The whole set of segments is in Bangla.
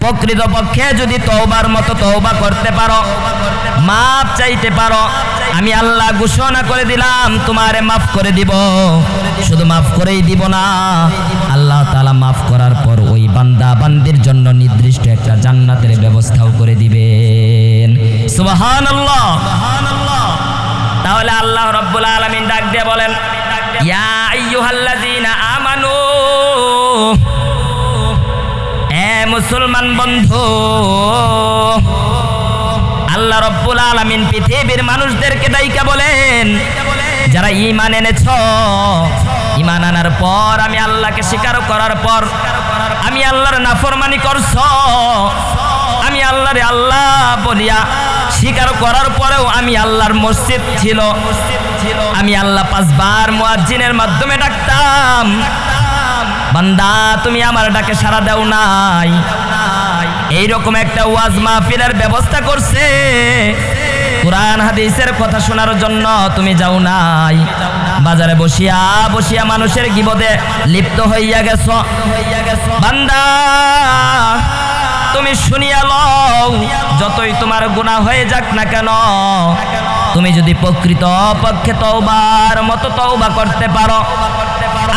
প্রকৃতপক্ষে যদি তওবার মতো তওবা করতে পারো, মাফ চাইতে পারো, আমি আল্লাহ ঘোষণা করে দিলাম তোমারে মাফ করে দিব। শুধু মাফ করেই দিব না, আল্লাহ তাআলা মাফ করার পর ওই বান্দা বান্দির জন্য নির্দিষ্ট একটা জান্নাতের ব্যবস্থাও করে দিবেন। সুবহানাল্লাহ। তাহলে আল্লাহ রাব্বুল আলামিন ডাক দিয়ে বলেন, ইয়া আইয়ুহাল্লাযীনা আমানু, এ মুসলমান বন্ধু, আল্লাহ রাব্বুল আলামিন পৃথিবীর মানুষদেরকে ডাইকা বলেন, যারা ঈমান এনেছো, ঈমান আনার পর আমি আল্লাহকে স্বীকার করার পর আমি আল্লাহর নাফরমানি করছো, আমি আল্লাহরে আল্লাহ বলিয়া স্বীকার করার পরেও আমি আল্লাহর মসজিদ ছিল, আমি আল্লাহ 5 বার মুয়াজ্জিনের মাধ্যমে ডাকতাম, বান্দা তুমি আমার ডাকে সাড়া দাও নাই। এইরকম একটা ওয়াজ মাহফিলের ব্যবস্থা করছে, কুরআন হাদিসের কথা শোনার জন্য তুমি যাও নাই, বাজারে বসিয়া বসিয়া মানুষের গীবতে লিপ্ত হইয়া গেছো। বান্দা তুমি শুনিয়া লও, যতই তোমার গুনাহ হয়ে যাক না কেন, তুমি যদি প্রকৃত পক্ষে তওবার মতো তওবা করতে পারো,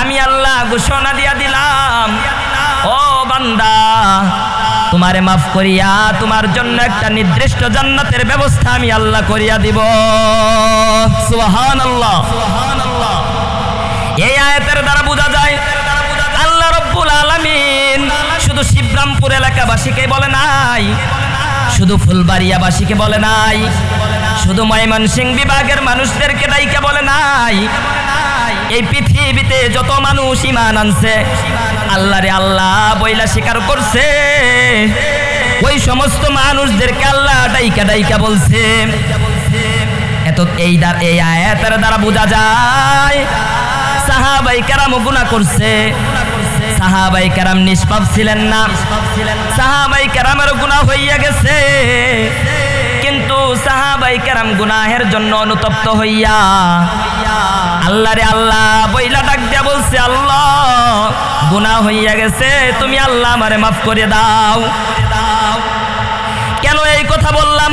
আমি আল্লাহ ঘোষণা দিয়া দিলাম, ও বান্দা তোমারে মাফ করিয়া তোমার জন্য একটা নির্দিষ্ট জান্নাতের ব্যবস্থা আমি আল্লাহ করিয়া দিব। সুবহানাল্লাহ। এই আয়াতের দ্বারা বোঝা যায় আল্লাহ রাব্বুল আলামিন শুধু শিবরামপুর এলাকাবাসীকে বলে নাই, শুধু ফুলবাড়িয়াবাসীকে বলে নাই, শুধু ময়মনসিংহ বিভাগের মানুষদেরকে ডাইকা বলে নাই, এই পৃথিবীতে যত মানুষ ঈমান আনছে, আল্লাহরে আল্লাহ বইলা স্বীকার করছে, ওই সমস্ত মানুষদেরকে আল্লাহ ডাইকা ডাইকা বলছে। এত এই আয়াতের দ্বারা বোঝা যায় সাহাবায়ে কেরাম গুনাহ করছে, সাহাবায়ে কেরাম নিষ্পাপ ছিলেন না, সাহাবায়ে কেরামের গুনাহ হইয়া গেছে, কিন্তু সাহাবায়ে কেরাম গুনাহের জন্য অনুতপ্ত হইয়া আল্লাহরে আল্লাহ বইলা ডাক দিয়া বলছে, আল্লাহ গুনাহ হইয়া গেছে, তুমি আল্লাহ আমারে মাফ করে দাও। কেন এই কথা বললাম?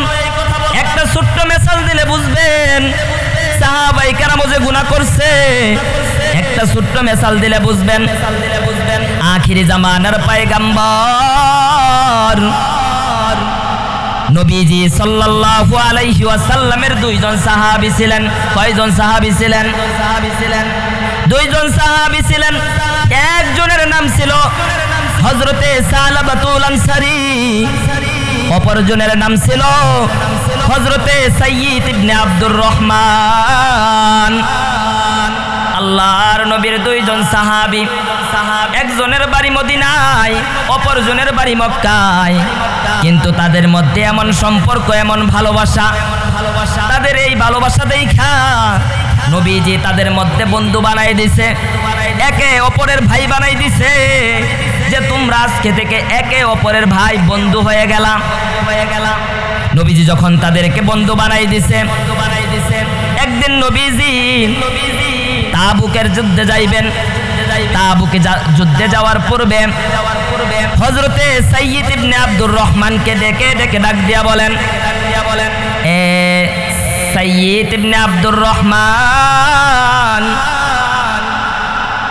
একটা ছোট্ট মেসাল দিলে বুঝবেন সাহাবায়ে কেরাম যে গুনাহ করছে, একটা ছোট্ট মেসাল দিলে বুঝবেন। আখিরি জামানার পয়গম্বর নবীজি সাল্লাল্লাহু আলাইহি ওয়াসাল্লামের 2 জন সাহাবী ছিলেন। কয়জন সাহাবী ছিলেন? 2 জন সাহাবী ছিলেন। একজনের নাম ছিল হযরতে সালাবাতুল আনসারী, অপরজনের নাম ছিল হযরতে সাইয়্যিদ ইবনে আব্দুর রহমান। আল্লাহর নবীর 2 জন সাহাবী, একজনের বাড়ি মদিনায়, অপরজনের বাড়ি মক্কায়, কিন্তু তাদের মধ্যে এমন সম্পর্ক, এমন ভালোবাসা, তাদের এই ভালোবাসা দেখা নবীজি তাদের মধ্যে বন্ধু বানাই দিছে, একে অপরের ভাই বানাই দিছে, যে তোমরা আজকে থেকে একে অপরের ভাই বন্ধু হয়ে গেলাম। নবীজি যখন তাদেরকে বন্ধু বানাই দিছে, একদিন নবীজি তাবুকের যুদ্ধে যাইবেন। তাবুকে যুদ্ধে যাওয়ার পূর্বে হযরতে সাইয়্যিদ ইবনে আব্দুর রহমানকে ডেকে ডেকে ডাক দিয়া বলেন, এ সাইয়্যিদ ইবনে আব্দুর রহমান,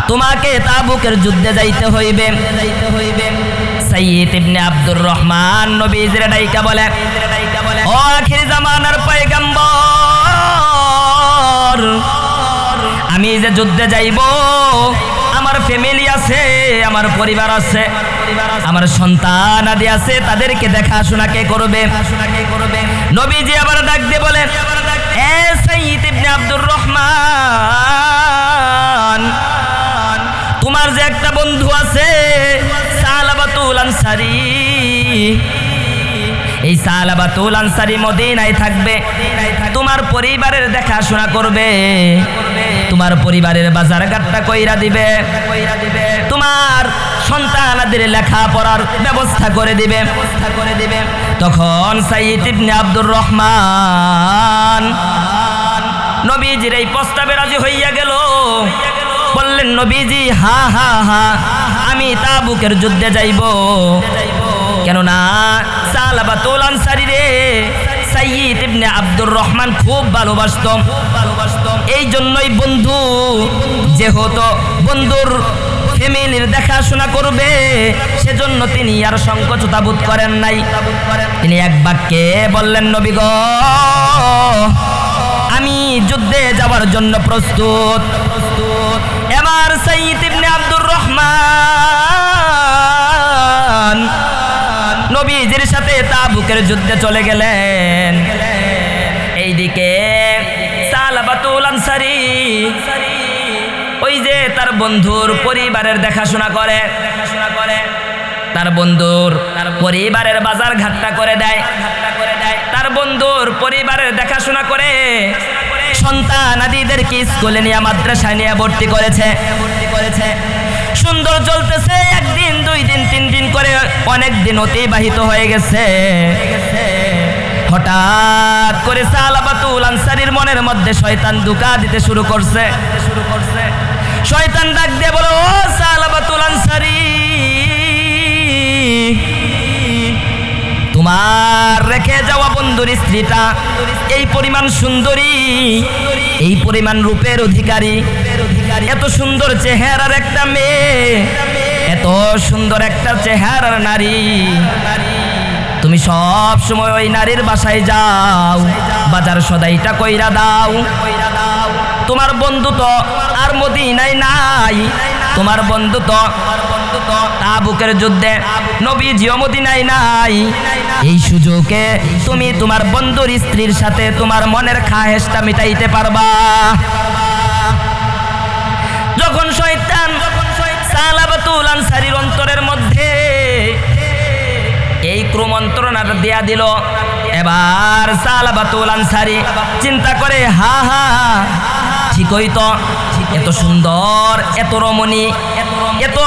তোমাকে তাবুকের যুদ্ধে যাইতে হইবে। সাইয়্যিদ ইবনে আব্দুর রহমান নবীজির ডাইকা বলে, ও আখির জামানার পয়গম্বর, আমি যে যুদ্ধে যাইব, আমার ফ্যামিলি আছে, আমার পরিবার আছে, আমার সন্তান আদি আছে, তাদেরকে দেখাশোনা কে করবে? নবীজি আবার ডাক দিয়ে বলেন, এ সাইয়্যিদ ইবনে আব্দুর রহমান, তোমার যে একটা বন্ধু আছে সালাবাতুল আনসারী, এই সালাবাতুল আনসারী মদিনায় থাকবে, তোমার পরিবারের দেখাশোনা করবে, তোমার পরিবারের বাজার ঘাটটা কইরা দিবে, তোমার সন্তানদের লেখাপড়ার ব্যবস্থা করে দিবে। তখন সাইয়্যিদ ইবনে আব্দুর রহমান নবীজির এই প্রস্তাবে রাজি হইয়া গেল। বললেন নবীজি, হা হা হা, আমি তাবুকের যুদ্ধে যাইব, কেননা সালাবাতুল আনসারী রে সাইয়্যিদ ইবনে আব্দুর রহমান খুব ভালোবাসত। এই জন্যই বন্ধু যেহেতু বন্ধুর ফ্যামিলির দেখাশোনা করবে, সেজন্য তিনি আর সংকোচতা বোধ করেন নাই। তিনি এক বাক্যে বললেন, নবী গো, আমি যুদ্ধে যাওয়ার জন্য প্রস্তুত। এবার সাইয়্যিদ ইবনে আব্দুর রহমান নবীজির সাথে তাবুকের যুদ্ধে চলে গেলেন। এইদিকে সালাবাতুল আনসারী ওই যে তার বন্ধুর পরিবারের দেখাশোনা করে, তার বন্ধুর পরিবারের বাজার ঘাটটা করে দেয়, তার বন্ধুর পরিবারের দেখাশোনা করে সন্তান আদিদেরকে স্কুলে নিয়ে মাদ্রাসায় নিয়ে ভর্তি করেছে। সুন্দর চলতেছে, একদিন, 2 দিন, 3 দিন করে অনেক দিন অতিবাহিত হয়ে গেছে। হঠাৎ করে সালাবাতুল আনসারীর মনের মধ্যে শয়তান ধোঁকা দিতে শুরু করছে। শয়তান ডাক দিয়ে বলে, ও সালাবাতুল আনসারী, তোমার রেখে যাওয়া বন্ধুর স্ত্রীটা এই পরিমাণ সুন্দরী, এই পরিমাণ রূপের অধিকারী, এত সুন্দর চেহারার একটা মেয়ে, এত সুন্দর একটা চেহারার নারী, তুমি সব সময় ওই নারীর বাসায় যাও, বাজার সদাইটা কইরা দাও। তোমার বন্ধু তো আর মদিনায় নাই, তোমার বন্ধু তো তাবুকের যুদ্ধে নবীজিও মদিনায় নাই। এই সুযোগে তুমি তোমার বন্ধুর স্ত্রীর সাথে তোমার মনের খাহেশটা মিটাইতে পারবা। যখন শয়তান সালাবাতুল আনসারীর অন্তরের মধ্যে এই ক্রমন্ত্রণাটা দেয়া দিল, এবার সালাবাতুল আনসারী চিন্তা করে, হা হা, ঠিকই তো, এত সুন্দর, এত রমণী, এত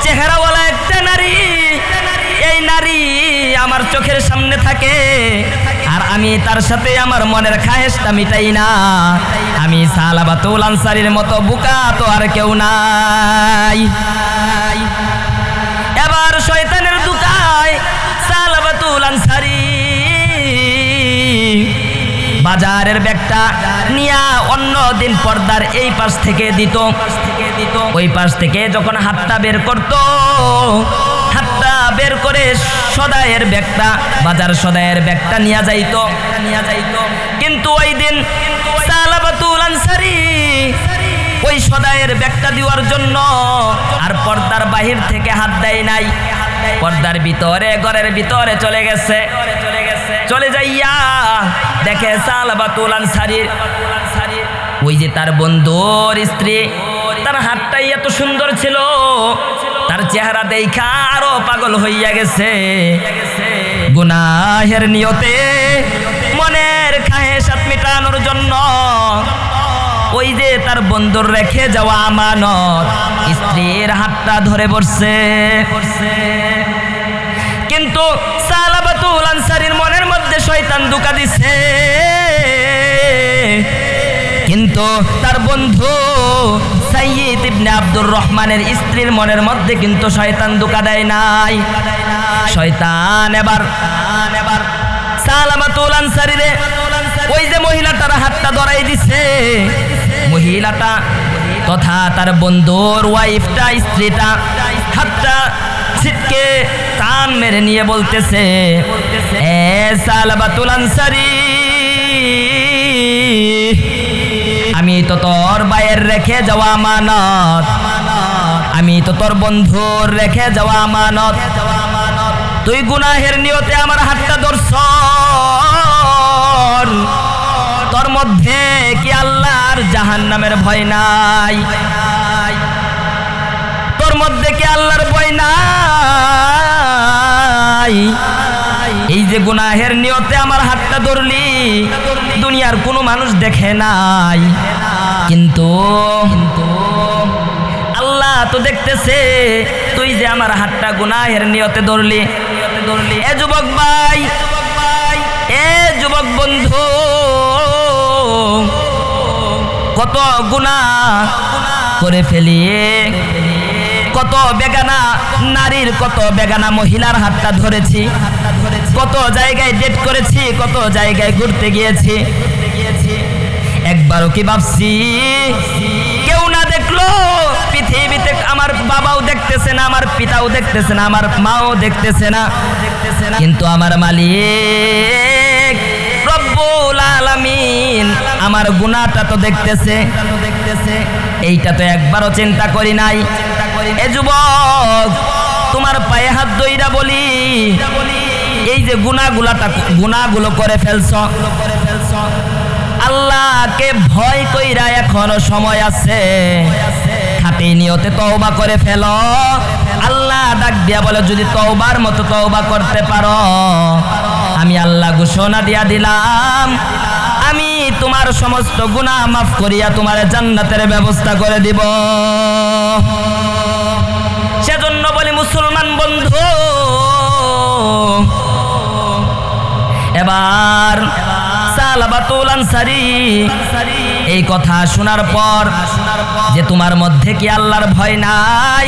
চেহারাওয়ালা একটা নারী, এই নারী আমার চোখের সামনে থাকে আর আমি তার সাথে আমার মনের খায়েশটা মিটাই না, আমি সালাবাতুল আনসারীর মতো বোকা তো আর কেউ নাই। এবার শয়তানের ধোঁকায় সালাবাতুল আনসারী বাজারের ব্যাগটা নিয়া অন্য দিন পর্দার এই পাশ থেকে দিত, ওই পাশ থেকে যখন হাতটা বের করত, হাতটা বের করে সদাইয়ের ব্যাগটা, বাজার সদাইয়ের ব্যাগটা নিয়ে যাইত। কিন্তু ওই দিন সালাবাতুল আনসারী ওই সদাইয়ের ব্যাগটা দেওয়ার জন্য আর পর্দার বাহির থেকে হাত দেয় নাই, পর্দার ভিতরে, ঘরের ভিতরে চলে গেছে। চলে যাইয়া দেখে সালাবাতুল আনসারী ওই যে তার বন্ধুর স্ত্রী, তার হাতটাই এত সুন্দর ছিল, তার চেহারা দেখা আরো পাগল হইয়া গেছে। গুনাহের নিয়তে মনের খাহেশাত মিটানোর জন্য ওই যে তার বন্ধুর রেখে যাওয়া আমানত স্ত্রীর হাতটা ধরে বসছে। কিন্তু সালাবাতুল আনসারীর মনের মধ্যে শয়তান ধোঁকা দিছে, কিন্তু তার বন্ধু সাইয়্যিদ ইবনে আব্দুর রহমানের স্ত্রীর মনের মধ্যে কিন্তু শয়তান ধোঁকা দেয় নাই। শয়তান এবার সালাবাতুল আনসারীরে ওই যে মহিলাটার হাতটা ধরাই দিছে, মহিলাটা তথা তার বন্ধুর ওয়াইফটা, স্ত্রীটা হাতটা ছিটকে কান মেরে নিয়ে বলতেছে, এ সালাবাতুল আনসারী, আমি তো তোর ভাইয়ের রেখে যাওয়া আমানত, আমি তো তোর বন্ধুর রেখে যাওয়া আমানত, তুই গুনাহের নিয়তে আমার হাতটা ধরছ, তোর মধ্যে কি আল্লাহর জাহান্নামের ভয় নাই? তোর মধ্যে কি আল্লাহর ভয় নাই? এই যে গুনাহের নিয়তে আমার হাতটা ধরলি, দুনিয়ার কোনো মানুষ দেখে নাই, কিন্তু আল্লাহ তো দেখতেছে তুই যে আমার হাতটা গুনাহের নিয়তে ধরলি। এ যুবক ভাই, এ যুবক বন্ধু, কত গুনাহ করে ফেলি, কত বেগানা নারীর, কত বেগানা মহিলার হাতটা ধরেছি, কত জায়গায় ডেট করেছি, কত জায়গায় ঘুরতে গিয়েছি। একবারও কি ভাবছি কেউ না দেখলো? পৃথিবীতে আমার বাবাও দেখতেছে না, আমার পিতাও দেখতেছে না, আমার মাও দেখতেছে না, কিন্তু আমার মালিক রব্বুল আলামিন আমার গুনাহটা তো দেখতেছে। এইটা তো একবারও চিন্তা করি নাই। এ যুবক, তোমার পায়ে হাত ধইরা বলি, এই যে গুনাহগুলো করে ফেলছো, আল্লাহকে ভয় কইরা এখনো সময় আছে, খাঁটি নিয়তে তওবা করে ফেলো। আল্লাহ ডাক দিয়া বলে, যদি তওবার মতো তওবা করতে পারো, আমি আল্লাহ ঘোষণা দিয়া দিলাম, আমি তোমার সমস্ত গুনাহ মাফ করিয়া তোমার জান্নাতের ব্যবস্থা করে দিব। সেজন্য বলি মুসলমান বন্ধু, এবার সালাবাতুল আনসারী এই কথা শোনার পর, যে তোমার মধ্যে কি আল্লাহর ভয় নাই,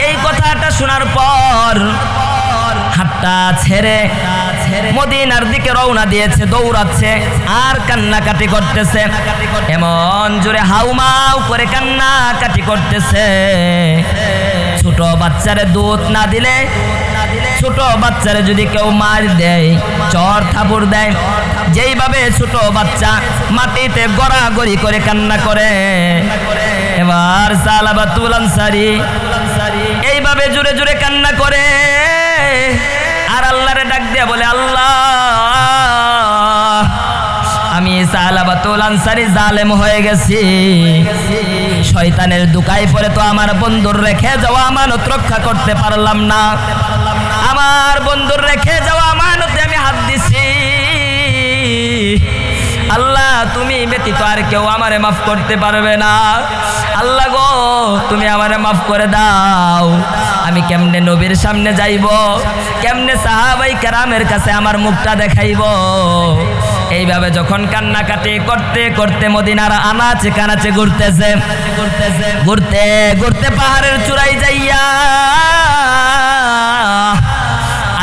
এই কথাটা শোনার পর হাতটা ছেড়ে মদিনার দিকে রওনা দিয়েছে, দৌড়াচ্ছে আর কান্নাকাটি করতেছে, এমন জোরে হাউমাউ করে কান্নাকাটি করতেছে। ছোট বাচ্চারে দুধ না দিলে, ছোট বাচ্চারে যদি কেউ মার দেয়, চর থাপড় দেয়, যেইভাবে ছোট বাচ্চা মাটিতে গড়াগড়ি করে কান্না করে, এবার সালাবাতুল আনসারী এইভাবে জোরে জোরে কান্না করে আর আল্লাহরে ডাক দিয়ে বলে, আল্লাহ, আমি সালাবাতুল আনসারী জালেম হয়ে গেছি, শয়তানের দুকায় পড়ে তো আমার বন্ধুর রেখে যাওয়া আমানত রক্ষা করতে পারলাম না, আমার বন্ধুর রেখে যাওয়া আমানতে আমি হাত দিছি। আল্লাহ, তুমি ব্যতীত আর কেউ আমারে মাফ করতে পারবে না। আল্লাহ গো, তুমি আমারে মাফ করে দাও। আমি কেমনে নবীর সামনে যাইব, কেমনে সাহাবাই কেরামের কাছে আমার মুখটা দেখাইব? এইভাবে যখন কান্নাকাটি করতে করতে মদিনার আনাচে কানাচে ঘুরতেছে, ঘুরতে ঘুরতে পাহাড়ের চূড়ায় যাইয়া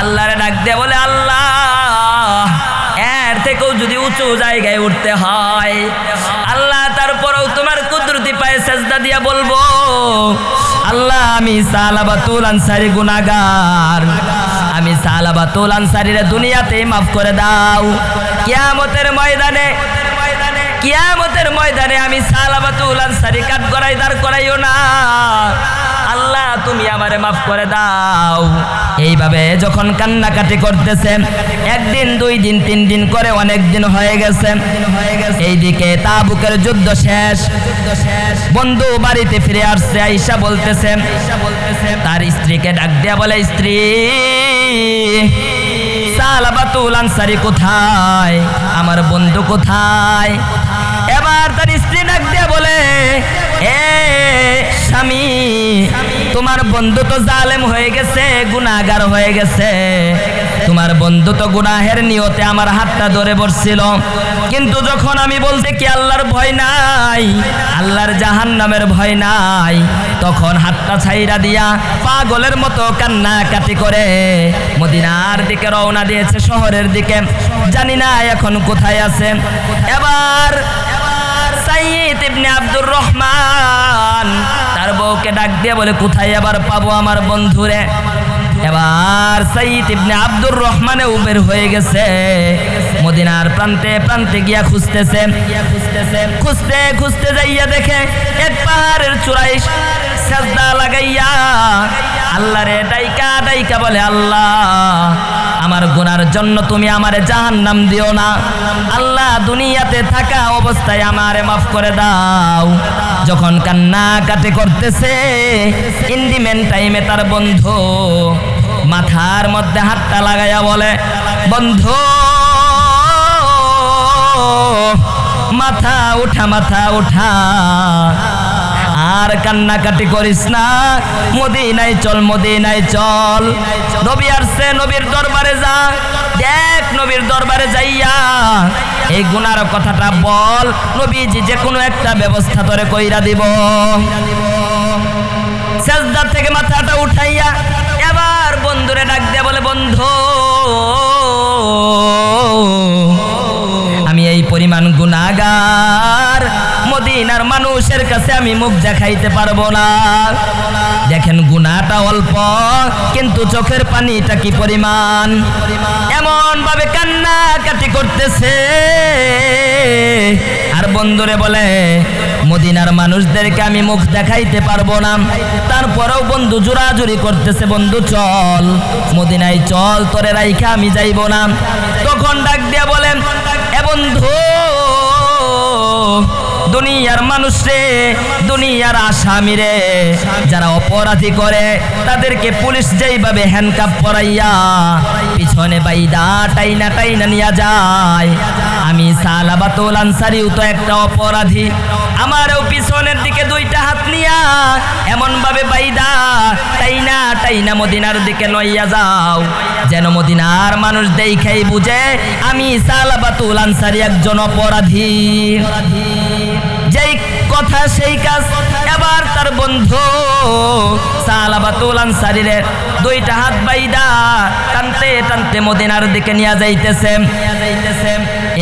আল্লাহরে ডাক দিয়ে বলে, আল্লাহ, এর থেকেও যদি উঁচু জায়গায় উঠতে হয়, আল্লাহ, তারপরেও তোমার কুদরতি পায়ে সেজদা দিয়া বলবো, আল্লাহ, আমি সালাবাতুল আনসারী গুনাহগার, আমি সালাবাতুল আনসারীর দুনিয়াতে মাফ করে দাও। কিয়ামতের ময়দানে, কিয়ামতের ময়দানে আমি সালাবাতুল আনসারী কাঠ গড়াই দাঁড় করাইও না। আল্লাহ, তুমি আমারে মাফ করে দাও। এইভাবে যখন কান্নাকাটি করতেছে, একদিন, 2 দিন, 3 দিন করে অনেক দিন হয়ে গেছে। এইদিকে তাবুকের যুদ্ধ শেষ, বন্ধু বাড়িতে ফিরে আসছে, আয়েশা বলতেছে, তার স্ত্রীকে ডাক দিয়া বলে, স্ত্রী, সালাবাতুল আনসারী কোথায়, আমার বন্ধু কোথায়? এবার তার স্ত্রী ডাক দিয়া বলে, এ স্বামী, তোমার বন্ধু তো জালেম হয়ে গেছে, গুনাহগার হয়ে গেছে, তোমার বন্ধু তো গুনাহের নিয়তে আমার হাতটা ধরে বসছিল, কিন্তু যখন আমি বলতে কি আল্লাহর ভয় নাই, আল্লাহর জাহান্নামের ভয় নাই, তখন হাতটা ছাইরা দিয়া পাগলের মতো কান্নাকাটি করে মদিনার দিকে রওনা দিয়েছে, শহরের দিকে। জানি না এখন কোথায় আছে। এবার সাইয়্যিদ ইবনে আব্দুর রহমান তার বউকে ডাক দিয়ে বলে, কোথায় আবার পাবো আমার বন্ধুরে? এবার সাইয়্যিদ ইবনে আব্দুর রহমানে বের হয়ে গেছে, মদিনার প্রান্তে প্রান্তে গিয়া খুঁজতেছে, খুঁজতে খুঁজতে যাইয়া দেখে এক পাহাড়ের চূড়ায় সেজদা লাগাইয়া আল্লাহরে ডাইকা ডাইকা বলে, আল্লাহ, আমার গুনার জন্য তুমি আমারে জাহান্নাম দিও না, আল্লাহ, দুনিয়াতে থাকা অবস্থায় আমারে মাফ করে দাও। যখন কান্নাকাটি করতেছে, ইন্ডিমেন টাইমে তার বন্ধু মাথার মধ্যে হাতটা লাগাইয়া বলে, বন্ধু, মাথা উঠা, মাথা উঠা, আর কান্নাকাটি করিস না, মদিনায় চল, মদিনায় চল, নবী আসছে, নবীর দরবারে যা, দেখ নবীর দরবারে যাইয়া এই গুনার কথাটা বল, নবীজি যে কোনো একটা ব্যবস্থা তোরে কইরা দিব। সেজদা থেকে মাথাটা উঠাইয়া এবার বন্ধুরে ডাক দিয়ে বলে, বন্ধু আমি এই পরিমাণ গুনাহগার, মদিনার মানুষের কাছে আমি মুখ দেখাইতে পারবো না। দেখেন গুনাহটা অল্প, কিন্তু চোখের পানিটা কি পরিমাণ, এমন ভাবে কান্নাকাটি করতেছে। আর বন্ধুরে বলে, মদিনার মানুষদেরকে আমি মুখ দেখাইতে পারবো না, তারপরেও বন্ধু জোরাজুরি করতেছে, বন্ধু চল মদিনায় চল, তোরে রাইখা আমি যাইব না। তখন ডাক দিয়া বলেন, এ বন্ধু দুনিয়ার মানুষ রে, দুনিয়ার আসামি রে, যারা অপরাধী করে তাদেরকে পুলিশ যেইভাবে হ্যান্ডকাপ পরাইয়া পিছনে বাইদা টাইনা টাইনা নিয়ে যায়, আমি সালাবাতুল আনসারীও তো একটা অপরাধী, আমারও পিছনের দিকে দুইটা হাত নিয়া এমন ভাবে বাইদা টাইনা টাইনা মদিনার দিকে লইয়া যাও, যেন মদিনার মানুষ দেখাই বুঝে আমি সালাবাতুল আনসারী একজন অপরাধী। যেই কথা সেই কাজ। এবার তার বন্ধু সালাবাতুল আনসারীর দুইটা হাত বাইদা টানতে টানতে মদিনার দিকে নিয়ে যাইতেছে।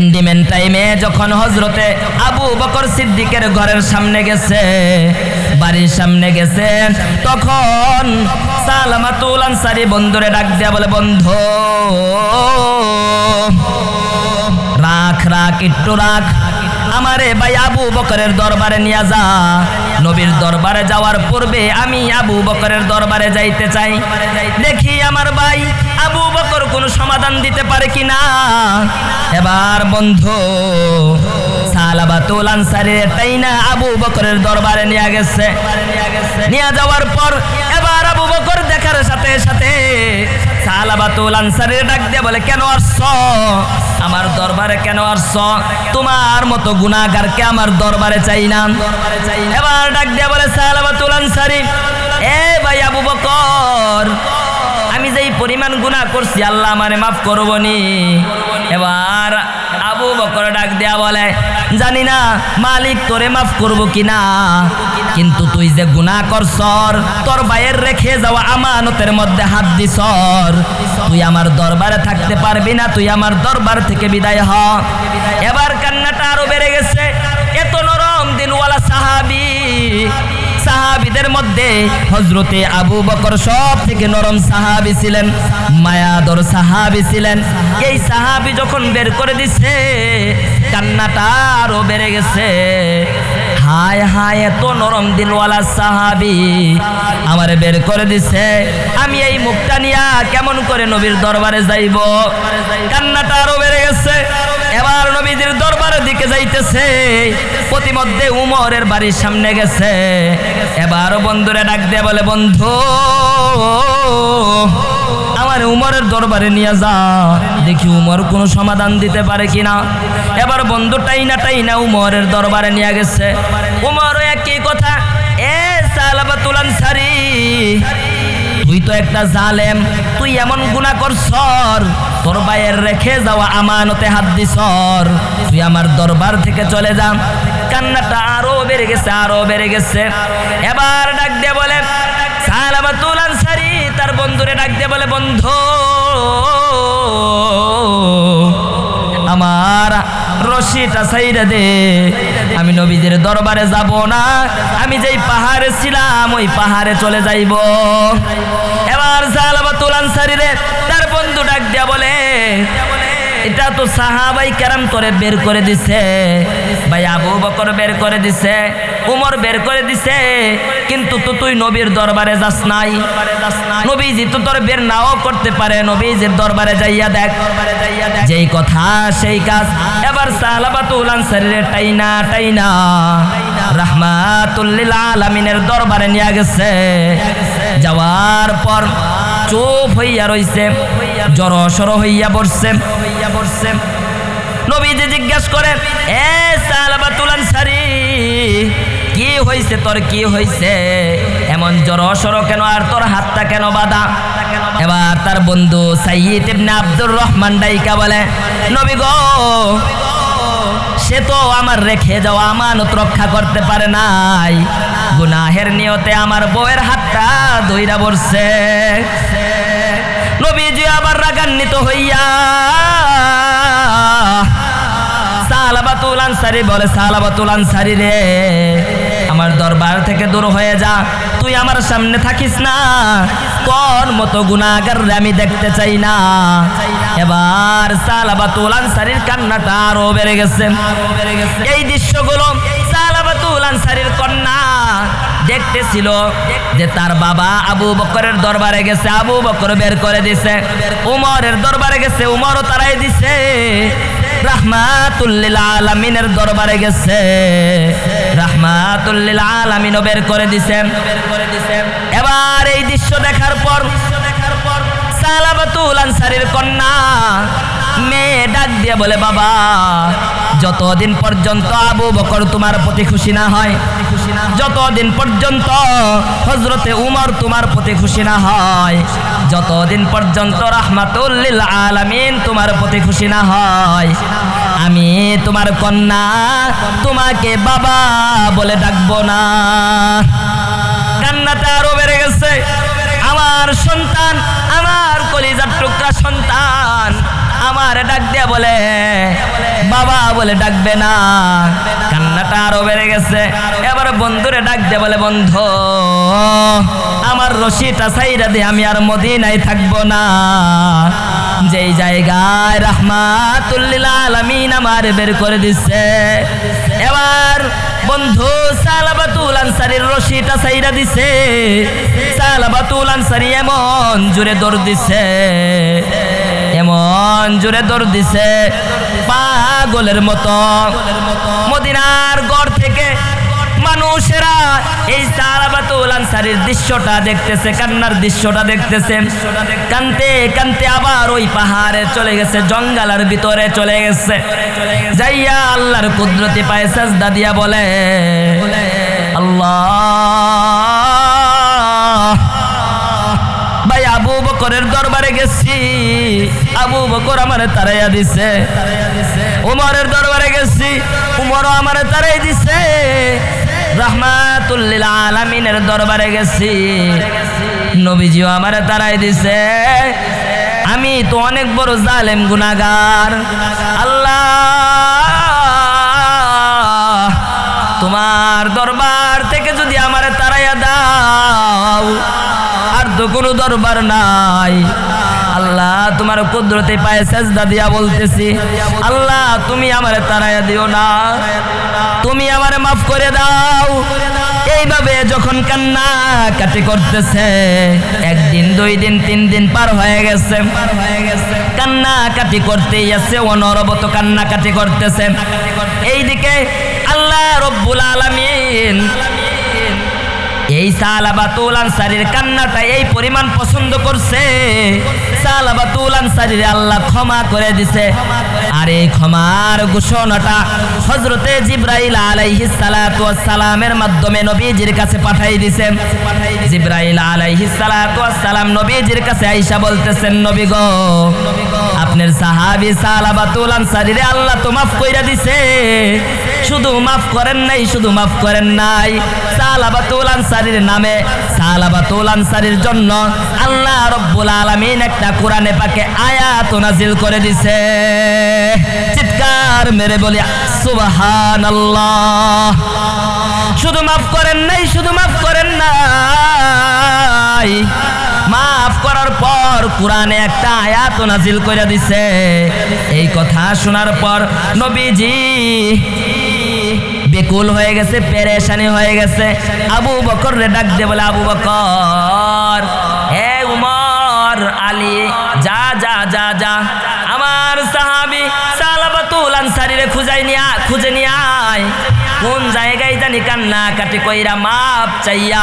ইন্ডিমেন্ট টাইমে যখন হযরতে আবু বকর সিদ্দিকের ঘরের সামনে গেছে, বাড়ির সামনে গেছে, তখন সালাবাতুল আনসারী বন্ধুরে ডাক দিয়া বলে, বন্ধু রাখ রাখ একটু রাখ, আমারে ভাই আবু বকরের দরবারে নিয়ে যা। নবীর দরবারে যাওয়ার পূর্বে আমি আবু বকরের দরবারে যাইতে চাই, দেখি আমার ভাই আবু বকর কোনো সমাধান দিতে পারে কিনা। এবার বন্ধু সালাবাতুল আনসারী টাইনা আবু বকরের দরবারে নিয়ে গেছে। নিয়ে যাওয়ার পর এবার আবু বকর দেখার সাথে সাথে সালাবাতুল আনসারী ডাক দিয়ে বলে, কেন আসছো আমার দরবারে, কেন আসছো? তোমার মতো গুনাহগারকে আমার দরবারে চাই না। এবার ডাক দিয়ে বলে সালাবাতুল আনসারী, এ ভাই আবু বকর, আমি যেই পরিমাণ গুনাহ করছি আল্লাহ আমারে মাফ করবনি। এবার আবু বকর ডাক দেয়া বলে, জানি না মালিক তোরে মাফ করবো কিনা, কিন্তু তুই যে গুনাহ করছর, তোর ভাইয়ের রেখে যাওয়া আমানতের মধ্যে হাত দিছর, তুই আমার দরবারে থাকতে পারবি না, তুই আমার দরবার থেকে বিদায় হ। এবার কান্নাটা আরো বেড়ে গেছে। এত নরম দিলওয়ালা সাহাবী, সাহাবীদের মধ্যে হযরতে আবু বকর সব থেকে নরম সাহাবী ছিলেন, মায়াদর সাহাবী ছিলেন। এই সাহাবী যখন বের করে দিছে, কান্নাটা আরো বেড়ে গেছে। হায় হায়, এত নরম দিলওয়ালা সাহাবী আমারে বের করে দিছে, আমি এই মুখটা নিয়া কেমন করে নবীর দরবারে যাইব? কান্নাটা আরো বেড়ে গেছে। এবার নবীজির দরবারের দিকে যাইতেছে, প্রতিমধ্যে উমরের বাড়ির সামনে গেছে। এবার বন্ধুরে ডাক দিয়ে বলে, বন্ধু আমার উমরের দরবারে নিয়ে যা, দেখি উমর কোনো সমাধান দিতে পারে কিনা। এবার বন্ধু টাইনা টাইনা উমরের দরবারে নিয়ে গেছে। উমরও একই কথা, এ সালাবাতুল আনসারী, তুই তো একটা জালেম, তুই এমন গুনাহ করছর, তোর ভাইয়ের রেখে যাওয়া আমানতে হাত দিছর, তুই আমার দরবার থেকে চলে যা। কান্নাটা আরো বেড়ে গেছে, আরো বেড়ে গেছে। এবার ডাক দিয়ে বলে সালাবাতুল আনসারী তার বন্ধুরে ডাক দিয়ে বলে, বন্ধু আমার রশিটা ছাইড়া দে, আমি নবীদের দরবারে যাব না, আমি যেই পাহাড়ে ছিলাম ওই পাহাড়ে চলে যাইব। এবার সালাবাতুল আনসারী রে তার বন্ধু ডাক দিয়া বলে, এটা তো সাহাবাই কেরাম তোরে বের করে দিছে, ভাই আবু বকর বের করে দিছে, উমর বের করে দিছে, কিন্তু তো তুই নবীর দরবারে যাস নাই। নবীজি তো তোর বের নাও করতে পারে, নবীজির দরবারে যাইয়া দেখ। যেই কথা সেই কাজ। এবার সালাবাতুল আনসারী টাইনা টাইনা রাহমাতুল লিল আলামিনের দরবারে নিয়ে গেছে। যাওয়ার পর চুপ হইয়া রইছে, জড়সড় হইয়া বসছে। নবীজি জিজ্ঞাসা করে, এ সালাবাতুল আনসারী, কি হইছে তোর, কি হইছে? এমন জড়সড় কেন, আর তোর হাতটা কেন বাঁধা? এবার তার বন্ধু সাইয়্যিদ ইবনে আব্দুর রহমান ডাইকা বলে, নবী গো, সে তো আমার রেখে যাওয়া আমানত রক্ষা করতে পারে নাই, গুনাহের নিয়তে আমার বউয়ের হাতটা ধইরা বসছে। নবীজি আবার রাগান্বিত হইয়া সালাবাতুল আনসারী বলে, সালাবাতুল আনসারী রে, আমার দরবার থেকে দূর হয়ে যা, তুই আমার সামনে থাকিস না, তোর মতো গুনাহগার আমি দেখতে চাই না। এবার সালাবাতুল আনসারীর কান্নাটা আরো বেড়ে গেছে। এই দৃশ্যগুলো সালাবাতুল আনসারীর কন্যা দেখতেছিল যে তার বাবা আবু বকরের দরবারে গেছে, আবু বকর বের করে দিছে, উমরের দরবারে গেছে, উমরও তারাই দিছে, রাহমাতুল লিল আলামিনের দরবারে গেছে, রাহমাতুল লিল আলামিনও বের করে দিছে। এবার এই দৃশ্য দেখার পর সালাবাতুল আনসারীর কন্যা মেয়ে ডাক দিয়ে বলে, বাবা, যতদিন পর্যন্ত আবু বকর তোমার প্রতি খুশি না হয়, যতদিন পর্যন্ত হযরতে উমর তোমার প্রতি খুশি না হয়, যতদিন পর্যন্ত রাহমাতুল লিল আলামিন তোমার প্রতি খুশি না হয়, আমি তোমার কন্যা তোমাকে বাবা বলে ডাকবো না। কান্নাটা আরো বেড়ে গেছে। আমার সন্তান, আমার কলিজার টুকরা সন্তান আমার ডাক দিয়ে বলে বাবা বলে ডাকবে না, কান্নাটা আরো বেড়ে গেছে। এবার বন্ধুরে ডাক দিয়ে বলে, বন্ধু, আমার রশিটা ছাইরা দিয়ে আমি আর মদিনায় থাকবো না, যেই জায়গায় রাহমাতুল লিল আলামিন আমার বের করে দিচ্ছে। এবার বন্ধু সালাবাতুল আনসারীর রশিটা ছাইরা দিছে। সালাবাতুল আনসারী এমন জোরে দৌড় দিছে, এমন জোরে দৌড় দিছে, পাগলের মতো। মদিনার গড় থেকে মানুষেরা এই সালাবাতুল আনসারীর দৃশ্যটা দেখতেছে, কান্নার দৃশ্যটা দেখতেছে। কানতে কানতে আবার ওই পাহাড়ে চলে গেছে, জঙ্গলের ভিতরে চলে গেছে। যাইয়া আল্লাহর কুদরতি পায়ে সাজদা দিয়া বলে, আল্লাহ, ভাই আবু বকরের দরবারে গেছি, আবু বকর আমারে তাড়াইয়া দিছে, উমরের দরবারে গেছি, উমরও আমারে তাড়াই দিছে, রাহমাতুল লিল আলামিনের দরবারে গেছি, নবীজিও আমারে তাড়াই দিছে, আমি তো অনেক বড় জালেম গুনাহগার। আল্লাহ, তোমার দরবার থেকে যদি আমারে তাড়াইয়া দাও, আর তো কোনো দরবার নাই। আল্লাহ, তোমার কুদরতে পায়ে সাজদা দিয়া বলতেছি, আল্লাহ তুমি আমারে তাড়াইয়া দিও না, তুমি আমারে মাফ করে দাও। এইভাবে যখন কান্না কাটি করতেছে, একদিন, দুই দিন, তিন দিন পার হয়ে গেছে, কান্না কাটি করতেই আছে, অনবরত কান্না কাটি করতেছে। এইদিকে আল্লাহ রব্বুল আলামিন এই সালাবাতুল আনসারীর কান্নাটা এই পরিমাণ পছন্দ করছে, সালাবাতুল আনসারীর আল্লাহ ক্ষমা করে দিছে। আর এই ক্ষমার ঘোষণাটা হযরতে জিবরাইল আলাইহিস সালাতু ওয়াস সালামের মাধ্যমে নবীজির কাছে পাঠাই দিছে। জিবরাইল আলাইহিস সালাতু ওয়াস সালাম নবীজির কাছে আয়েশা বলতেছেন, নবী গো, আপনার সাহাবী সালাবাতুল আনসারীর আল্লাহ তো মাফ কইরা দিছে, শুধু মাফ করেন নাই, শুধু মাফ করেন নাই, সালাবাতুল আনসারীর নামে, সালাবাতুল আনসারীর জন্য আল্লাহ রব্বুল আলামিন একটা কোরআনে পাকে আয়াত নাজিল করে দিছে। চিৎকার মেরে বলি সুবহানাল্লাহ। শুধু মাফ করেন নাই, শুধু মাফ করেন নাই, মাফ করার পর কোরআনে একটা আয়াত নাজিল করে দিছে। এই কথা শোনার পর নবীজি বেকুল হয়ে গেছে, পেরেশানি হয়ে গেছে। আবু বকর রে ডাক দিয়ে বলে, আবু বকর, হে উমর, আলী, যা যা যা যা, আমার সাহাবী সালাবাতুল আনসারীরে খুঁজে নিয়ে আয়। কোন জায়গায় জানি কান্না কাটি কইরা মাপ চাইয়া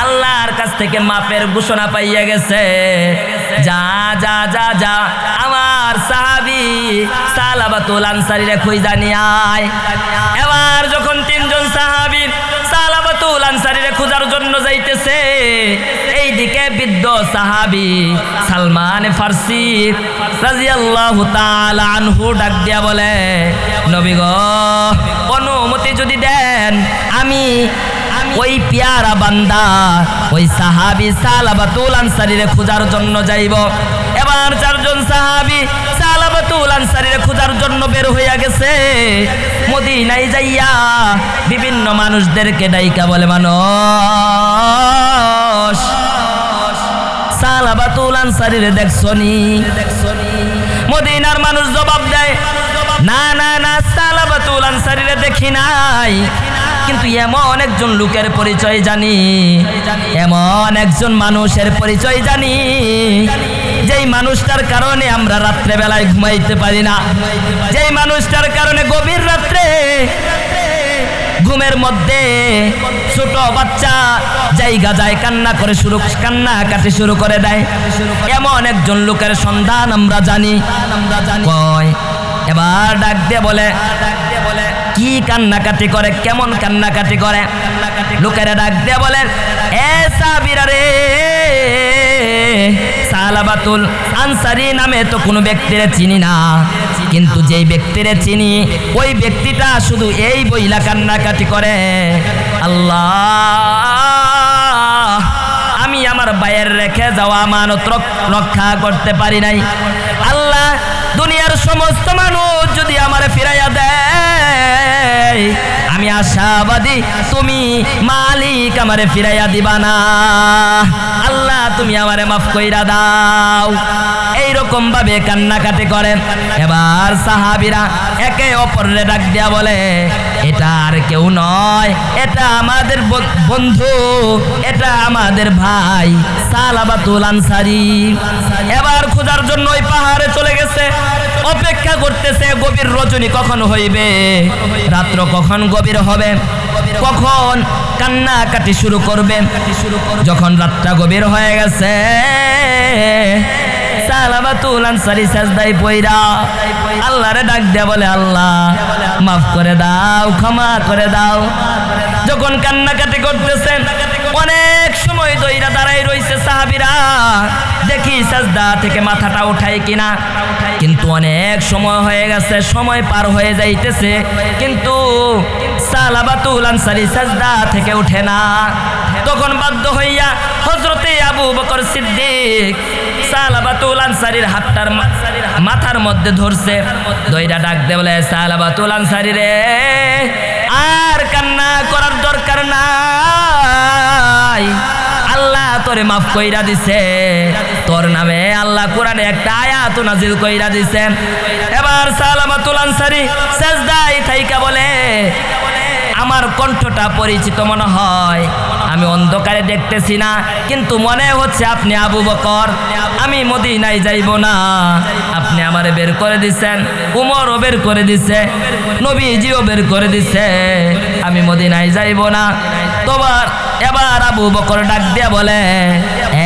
আল্লাহর কাছ থেকে মাপের ঘোষণা পাইয়া গেছে। যা যা যা যা, আমার সাহাবী সালাবাতুল আনসারীরে খুঁজা নিয়ে আয়। এবার যখন তিনজন সাহাবী সালাবাতুল আনসারীরে খোঁজার জন্য যাইতেছে। এইদিকে বৃদ্ধ সাহাবী সালমান ফারসি রাদিয়াল্লাহু তাআলা আনহু ডাক দিয়া বলে, নবী গো, অনুমতি যদি দেন আমি ওই পিয়ারা বান্দা ওই সাহাবী সালাবাতুল আনসারীরে খোঁজার জন্য যাইব। এবার চারজন সাহাবী সালাবাতুল আনসারীরে খোঁজার জন্য বের হইয়া গেছে। মদিনায় যাইয়া বিভিন্ন মানুষদেরকে ডাইকা বলে, মানুষ সালাবাতুল আনসারীরে দেখছনি? মদিনার মানুষ জবাব দেয়, না না না, সালাবাতুল আনসারীরে দেখি নাই, কিন্তু এমন একজন লোকের পরিচয় জানি, এমন একজন মানুষের পরিচয় জানি, যেই মানুষটার কারণে আমরা রাত্রে বেলায় ঘুমাইতে পারি না, যেই মানুষটার কারণে গভীর রাত্রে ঘুমের মধ্যে ছোট বাচ্চা জায়গা যায় কান্নাকাটি শুরু করে দেয়। এমন একজন লোকের সন্ধান আমরা জানি। কয়, এবার ডাক দিয়ে বলে, কি কান্নাকাটি করে, কেমন কান্নাকাটি করে? লোকেরা ডাক দিয়ে বলে, এ সাহাবীরা রে, সালাবাতুল আনসারী নামে তো কোনো ব্যক্তিরে চিনি না, কিন্তু যেই ব্যক্তিরে চিনি ওই ব্যক্তিটা শুধু এই বইলা কান্নাকাটি করে, আল্লাহ, আমি আমার ভাইয়ের রেখে যাওয়া আমানত রক্ষা করতে পারি নাই। আল্লাহ, দুনিয়ার সমস্ত মানুষ যদি আমারে ফিরাইয়া দেয়, আমি আশাবাদী তুমি মালিক আমারে ফিরাইয়া দিবা না। আল্লাহ, তুমি আমারে মাফ কইরা দাও। এইরকম ভাবে কান্নাকাটি করেন। এবার সাহাবীরা একে অপরের ডাক দিয়া বলে, এটা আর কেউ নয়, এটা আমাদের বন্ধু, এটা আমাদের ভাই সালাবাতুল আনসারী। এবার খোঁজার জন্য ওই পাহাড়ে চলে গেছে, অপেক্ষা করতেছে গভীর রজনী কখন হইবে, রাত্র কখন গভীর হবে, কখন কান্নাকাটি শুরু করবে। যখন রাতটা গভীর হয়ে গেছে, সালাবাতুল আনসারী সাজদায় পইরা আল্লাহরে ডাক দেয়া বলে, আল্লাহ মাফ করে দাও, ক্ষমা করে দাও। যখন কান্নাকাটি করতেছেন, অনেক সময় দইরা দাঁড়াই রইছে সাহাবীরা, দেখি সাজদা থেকে মাথাটা উঠাই কিনা, কিন্তু অনেক সময় হয়ে গেছে, সময় পার হয়ে যাইতেছে, কিন্তু সালাবাতুল আনসারী সাজদা থেকে উঠে না। তখন বাধ্য হইয়া হযরতে আবু বকর সিদ্দিক সালাবাতুল আনসারীর হাতটার মাথার মধ্যে ধরছে, দইরা ডাক দে বলে, সালাবাতুল আনসারী রে, আর কান্না করার দরকার নাই, আল্লাহ তোরে মাফ কইরা দিছে, তোর নামে আল্লাহ কোরআনে একটা আয়াত নাজিল কইরা দিছে। এবার সালাবাতুল আনসারী সাজদায় থাইকা বলে, আমার কণ্ঠটা পরিচিত মনে হয়, আমি অন্ধকারে দেখতেছি না, কিন্তু মনে হচ্ছে আপনি আবু বকর। আমি মদিনায় যাইব না, আপনি আমারে বের করে দিছেন, উমরও বের করে দিছে, নবীজিও বের করে দিছে, আমি মদিনায় যাইব না। তোবার এবার আবু বকর ডাক দিয়া বলে,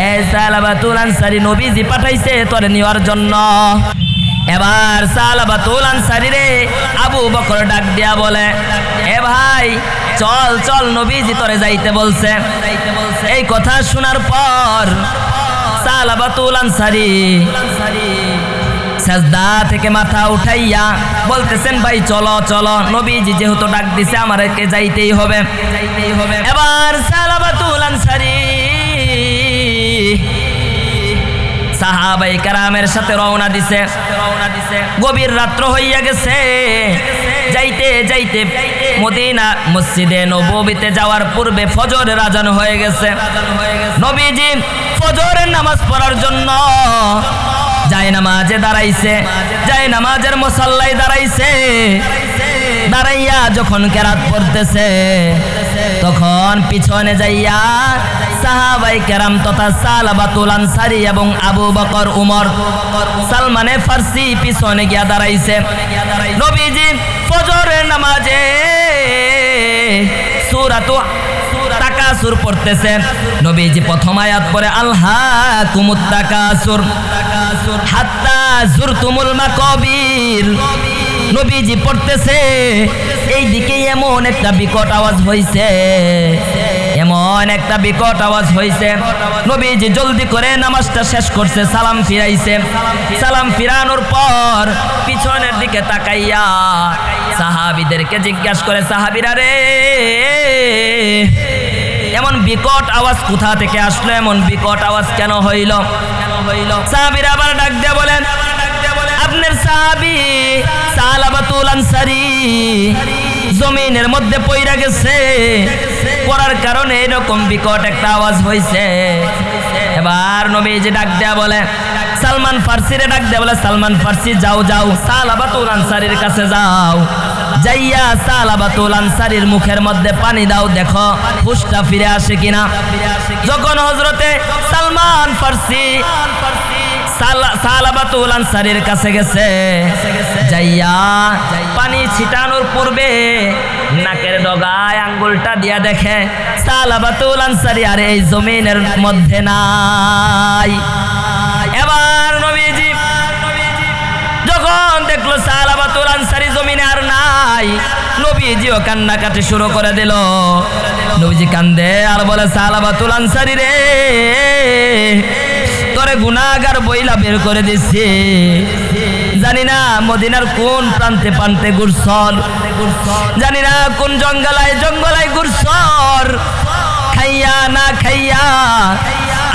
এ সালাবাতুল আনসারী, নবীজি পাঠাইছে তোরে নেওয়ার জন্য। এবার সালাবাতুল আনসারী রে আবু বকর ডাক দিয়া বলে, এ ভাই চল চল, নবীজি তোরে যাইতে বলছে। এই কথা শোনার পর সালাবাতুল আনসারী সাজদা থেকে মাথা উঠাইয়া বলতেছেন, ভাই চলো চলো, নবীজি যেহেতু ডাক দিছে আমাদেরকে যাইতেই হবে। এবার সালাবাতুল আনসারী সাহাবায়ে কেরামের সাথে রওনা দিছে। গভীর রাত্র হইয়া গেছে, যাইতে যাইতে মদিনা মসজিদে নববীতে যাওয়ার পূর্বে ফজরের আজান হয়ে গেছে। নবীজি ফজরের নামাজ পড়ার জন্য যায় নামাজে দাঁড়াইছে, যায় নামাজের মুসাল্লায় দাঁড়াইছে। দাঁড়াইয়া যখন কেরাত পড়তেছে, তখন পিছনে যাইয়া সাহাবায়ে কেরাম তথা সালাবাতুল আনসারী এবং আবু বকর, উমর, সালমানে ফারসি পিছনে গিয়া দাঁড়াইছে। নবীজি ফজরের নামাজে সূরাতু তাকাসুর পড়তেছে। নবীজি প্রথম আয়াত পড়ে, আলহাকুমুত তাকাসুর হাত্তা যুরতুমুল মাকাবির। নবীজি পড়তেছে, এই দিকে এমন একটা বিকট আওয়াজ হইছে, এমন একটা বিকট আওয়াজ হইছে। নবীজি জলদি করে নামাজটা শেষ করছে, সালাম ফিরাইছে। সালাম ফিরানোর পর পিছনের দিকে তাকাইয়া সাহাবীদেরকে জিজ্ঞাসা করে, সাহাবীরা রে, এমন বিকট আওয়াজ কোথা থেকে আসলো? এমন বিকট আওয়াজ কেন হইল? সাহাবীরা আবার ডাক দিয়ে বলেন, আপনার সাহাবী সালাবাতুল আনসারী জমিনের মধ্যে পইরা গেছে, পড়ার কারণে এরকম বিকট একটা আওয়াজ হইছে। এবার নবীজি ডাক দেয়া বলে, সালমান ফার্সিরে ডাক দেয়া বলে, সালমান ফার্সি যাও যাও সালাবাতুল আনসারীর কাছে যাও, যাইয়া সালাবাতুল আনসারীর মুখের মধ্যে পানি দাও, দেখো হুশটা ফিরে আসে কিনা। যখন হযরতে সালমান ফার্সি সালাবাতুল আনসারীর কাছে গেছে, যাইয়া পানি ছিটানোর পূর্বে নাকের ডগায় আঙ্গুলটা দিয়া দেখে সালাবাতুল আনসারী আর এই জমিনের মধ্যে নাই। এবার নবীজি যখন দেখলো সালাবাতুল আনসারী জমিনে আর নাই, নবীজিও কান্নাকাটি শুরু করে দিল। নবীজি কান্দে আর বলে, সালাবাতুল আনসারী রে, তোরে গুনাহগার বইলা বের করে দিছি, জানি না মদিনার কোন প্রান্তে প্রান্তে ঘুরছর, জানি না কোন জঙ্গলায় জঙ্গলায় ঘুরছর, খাইয়া না খাইয়া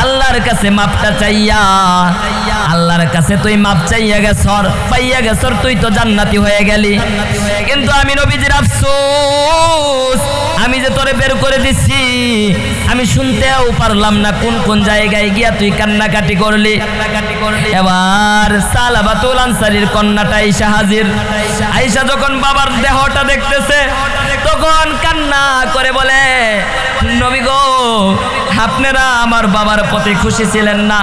আল্লাহর কাছে মাপটা চাইয়া, আল্লাহর কাছে তুই মাপ চাইয়া গেছর, পাইয়া গেছর, তুই তো জান্নাতি হয়ে গেলি। কিন্তু আমি নবীজির আফসোস, আমি যে তোরে বের করে দিছি, আমি শুনতেও পারলাম না কোন কোন জায়গায় গিয়া তুই কান্নাকাটি করলি। এবার সালাবাতুল আনসারীর কন্যাটা আয়েশা হাজির। আয়েশা যখন বাবার দেহটা দেখতেছে, তখন কান্না করে বলে, নবী গো, আপনারা আমার বাবার প্রতি খুশি ছিলেন না,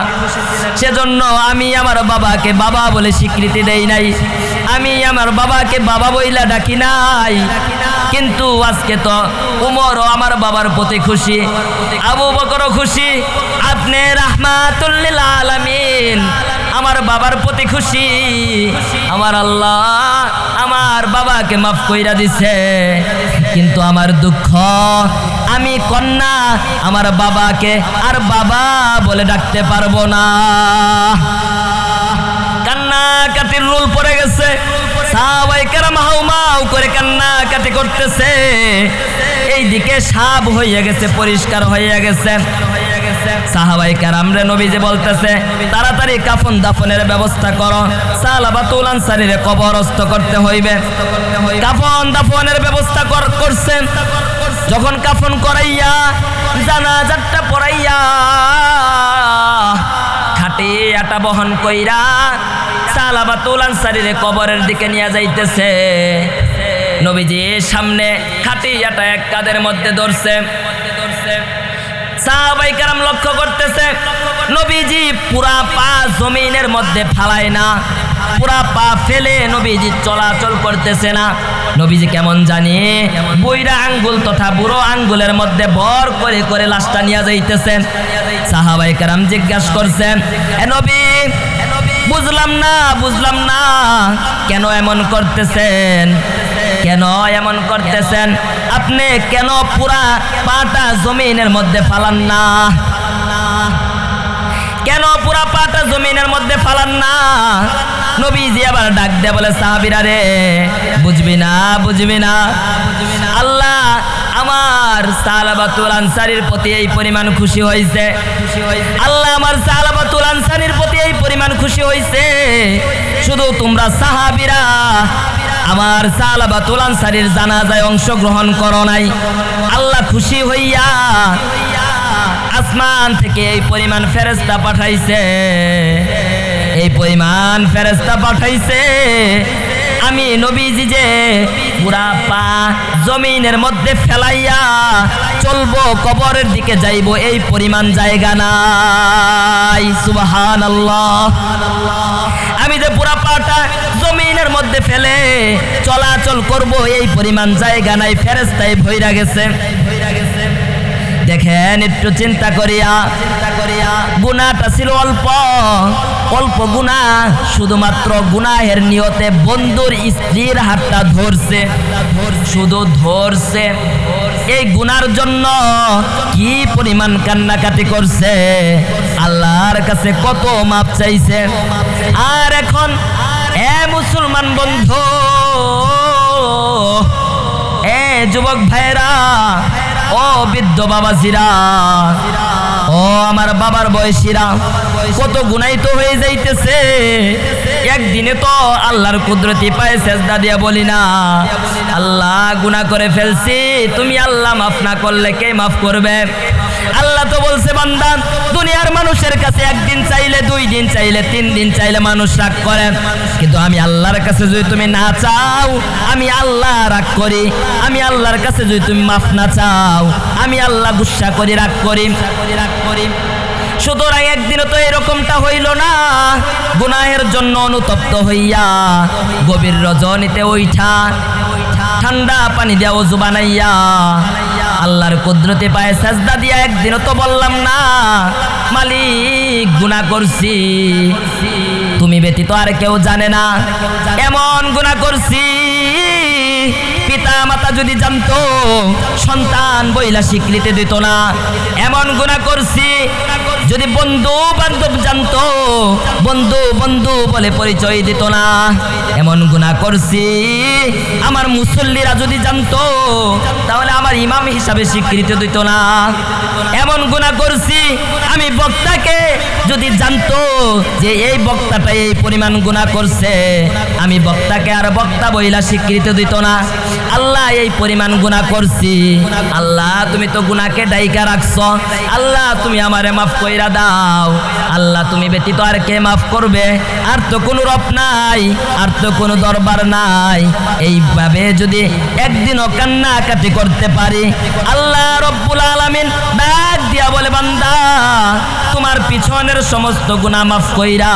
সেজন্য আমি আমার বাবাকে বাবা বলে স্বীকৃতি দেই নাই, আমি আমার বাবাকে বাবা বইলা ডাকি নাই। কিন্তু আজকে তো উমরও আমার বাবার প্রতি খুশি, আবু বকরও খুশি, আপনি রাহমাতুল লিল আলামিন আমার বাবার প্রতি খুশি। আমার আল্লাহ আমার বাবাকে মাফ কইরা দিছে, কিন্তু আমার দুঃখ, আমি কন্যা আমার বাবাকে আর বাবা বলে ডাকতে পারবো না। কান্নাকাটির রোল পড়ে গেছে, সাহাবায়ে কেরাম হাউমাউ করে কান্নাকাটি করতেছে। এইদিকে সাব হইয়া গেছে, পরিষ্কার হইয়া গেছে। সাহাবায়ে কেরাম রে নবীজি বলতেছে, তাড়াতাড়ি কাফন দাফনের ব্যবস্থা করো, সালাবাতুল আনসারীর কবরস্থ করতে হইবে। কাফন দাফনের ব্যবস্থা করছেন। যখন কাফন করাইয়া জানাজাটা পড়াইয়া খাটিয়াটা বহন কইরা সালাবাতুল আনসারীর কবরের দিকে নিয়ে যাইতেছে, নবীজির সামনে খাটিয়াটা এক কাদের মধ্যে ধরছে। সাহাবায়ে কেরাম লক্ষ্য করতেছে, নবীজি পুরা পা জমিনের মধ্যে ফালায় না, পুরা পা ফেলে নবীজি চলাচল করতেছে না। নবীজি কেমন জানি বইরা আঙ্গুল তথা বুড়ো আঙ্গুলের মধ্যে ভর করে করে লাশটা নিয়ে যাইতেছেন। সাহাবায়ে কেরাম জিজ্ঞাসা করছেন, এ নবী, বুঝলাম না কেন এমন করতেছেন, কেন এমন করতেছেন? আপনি কেন পুরা পাটা জমিনের মধ্যে ফালান না? কেন পুরা পাটা জমিনের মধ্যে ফালান না? নবীজি আবার ডাক দিয়ে বলে, সাহাবীরা রে, বুঝবি না, আল্লাহ আমার সালাবাতুল আনসারীর প্রতি এই পরিমাণ খুশি হয়েছে, আল্লাহ আমার সালাবাতুল আনসারীর প্রতি এই পরিমাণ খুশি হয়েছে, শুধু তোমরা সাহাবীরা আমার সালাবাতুল আনসারীর জানাজায় অংশগ্রহণ করো নাই। আল্লাহ খুশি হইয়া আসমান থেকে এই পরিমাণ ফেরেশতা পাঠাইছে, এই পরিমাণ ফেরেশতা পাঠাইছে। আমি নবীজি যে পুরা পা জমিনের মধ্যে ফেলাইয়া চলবো, কবরের দিকে যাইবো, এই পরিমাণ জায়গা নাই। সুবহানাল্লাহ। আমি যে পুরা পাটা জমিনের মধ্যে ফেলে চলাচল করব, এই পরিমাণ জায়গা নাই, ফেরেশতায় ভইরা গেছে। দেখেন একটু চিন্তা করিয়া, গুনাহটা ছিল অল্প, অল্প গুনাহ, শুধুমাত্র গুনাহের নিয়তে বন্ধুর স্ত্রীর হাতটা ধরছে, শুধু ধরছে। এই গুনার জন্য কি পরিমাণ কান্নাকাটি করছে, আল্লাহর কাছে কত মাপ চাইছে। আর এখন এ মুসলমান বন্ধু, এ যুবক ভাইরা, ও বৃদ্ধ বাবাজিরা, ও আমার বাবার বয়সীরা, কত গুনাহ তো হয়ে যাইতেছে। একদিনে তো আল্লাহর কুদরতি পায়ে সেজদা দিয়া বলি না, আল্লাহ গুনাহ করে ফেলছি, তুমি আল্লাহ মাফ না করলে কে মাফ করবে? আল্লাহ তো বলছে, বান্দা দুনিয়ার মানুষের কাছে একদিন চাইলে, 2 দিন চাইলে, 3 দিন চাইলে মানুষ রাগ করে, কিন্তু আমি আল্লাহর কাছে যদি তুমি না চাও, আমি আল্লাহ রাগ করি। আমি আল্লাহর কাছে যদি তুমি মাফ না চাও, আমি আল্লাহ গুসা করি, রাগ করি। সুতরাং একদিনও তো এরকমটা হইল না। গুনাহের জন্য অনুতপ্ত হইয়া গভীর রজনীতে ওইঠা ঠান্ডা পানি দিয়া ওযু বানাইয়া আল্লাহর কুদরতে পায়ে সাজদা দিয়া একদিনও তো বললাম না, মালিক গুনাহ করছি, তুমি ব্যতীত আর কেউ জানে না, এমন গুনাহ করছি। পিতা মাতা যদি জানতো, সন্তান বইলা স্বীকৃতি দিত না। এমন গুনাহ করছি, যদি বন্ধু বান্ধব জানতো, বন্ধু বন্ধু বলে পরিচয় দিত না। এমন গুনাহ করছি, আমার মুসল্লিরা যদি জানতো, তাহলে আমার ইমাম হিসাবে স্বীকৃতি দিত না। এমন গুনাহ করছি, আমি বক্তাকে যদি জানতো যে এই বক্তাটা এই পরিমাণ গুনাহ করছে, আমি বক্তাকে আর বক্তা বইলা স্বীকৃতি দিত না। আল্লাহ এই পরিমাণ গুনাহ করছি, আল্লাহ তুমি তো গুনাহকে ডাইকা রাখছো, আল্লাহ তুমি আমারে মাফ কইরা দাও। আল্লাহ তুমি ব্যতীত আর কে মাফ করবে? আর তো কোনো রব নাই, আর তো কোনো দরবার নাই। এইভাবে যদি একদিনও কান্নাকাটি করতে পারি, আল্লাহ রব্বুল আলামিন ডাক দিয়া বলে, বান্দা তোমার পিছনের সমস্ত গুনাহ মাফ কইরা